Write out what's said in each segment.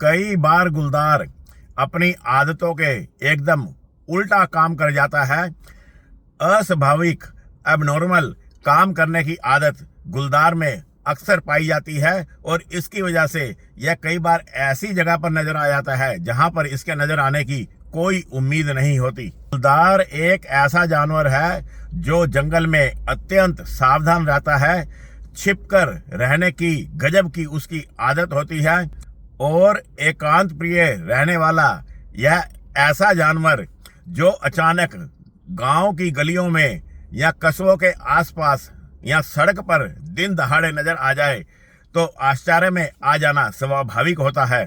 कई बार गुलदार अपनी आदतों के एकदम उल्टा काम कर जाता है। अस्वाभाविक एबनॉर्मल काम करने की आदत गुलदार में अक्सर पाई जाती है और इसकी वजह से यह कई बार ऐसी जगह पर नजर आ जाता है जहां पर इसके नजर आने की कोई उम्मीद नहीं होती। गुलदार एक ऐसा जानवर है जो जंगल में अत्यंत सावधान रहता है, छिपकर रहने की गजब की उसकी आदत होती है और एकांत प्रिय रहने वाला यह ऐसा जानवर जो अचानक गांव की गलियों में या कस्बों के आसपास या सड़क पर दिन दहाड़े नजर आ जाए तो आश्चर्य में आ जाना स्वाभाविक होता है।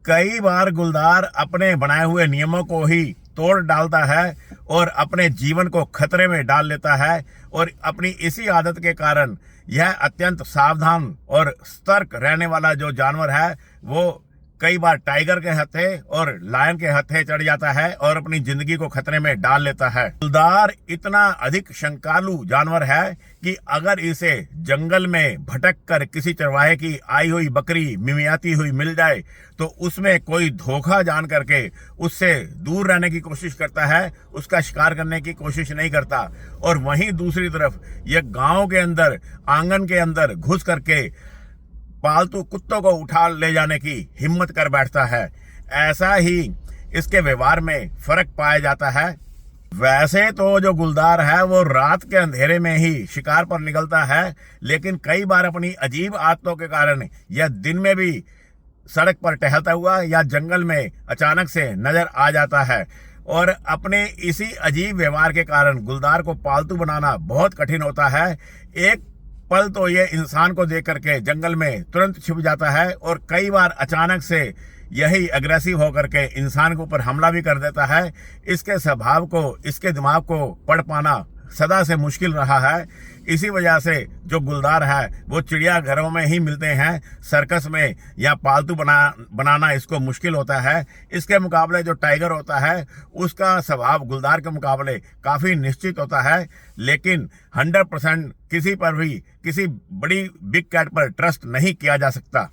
कई बार गुलदार अपने बनाए हुए नियमों को ही तोड़ डालता है और अपने जीवन को खतरे में डाल लेता है और अपनी इसी आदत के कारण यह अत्यंत सावधान और सतर्क रहने वाला जो जानवर है वो कई बार टाइगर के हत्थे और लायन के हत्थे चढ़ जाता है और अपनी जिंदगी को खतरे में डाल लेता है। गुलदार इतना अधिक शंकालु जानवर है कि अगर इसे जंगल में भटक कर किसी चरवाहे की आई हुई बकरी मिमियाती हुई मिल जाए तो उसमें कोई धोखा जान करके उससे दूर रहने की कोशिश करता है, उसका शिकार करने की कोशिश नहीं करता। और वहीं दूसरी तरफ यह गांव के अंदर आंगन के अंदर घुस करके पालतू कुत्तों को उठा ले जाने की हिम्मत कर बैठता है। ऐसा ही इसके व्यवहार में फर्क पाया जाता है। वैसे तो जो गुलदार है वो रात के अंधेरे में ही शिकार पर निकलता है, लेकिन कई बार अपनी अजीब आदतों के कारण यह दिन में भी सड़क पर टहलता हुआ या जंगल में अचानक से नजर आ जाता है। और अपने इसी अजीब व्यवहार के कारण गुलदार को पालतू बनाना बहुत कठिन होता है। एक पल तो ये इंसान को देख करके जंगल में तुरंत छिप जाता है और कई बार अचानक से यही अग्रेसिव होकर के इंसान के ऊपर हमला भी कर देता है। इसके स्वभाव को, इसके दिमाग को पढ़ पाना सदा से मुश्किल रहा है। इसी वजह से जो गुलदार है वो चिड़ियाघरों में ही मिलते हैं, सर्कस में या पालतू बनाना इसको मुश्किल होता है। इसके मुकाबले जो टाइगर होता है उसका स्वभाव गुलदार के मुकाबले काफ़ी निश्चित होता है, लेकिन 100% किसी पर भी किसी बड़ी बिग कैट पर ट्रस्ट नहीं किया जा सकता।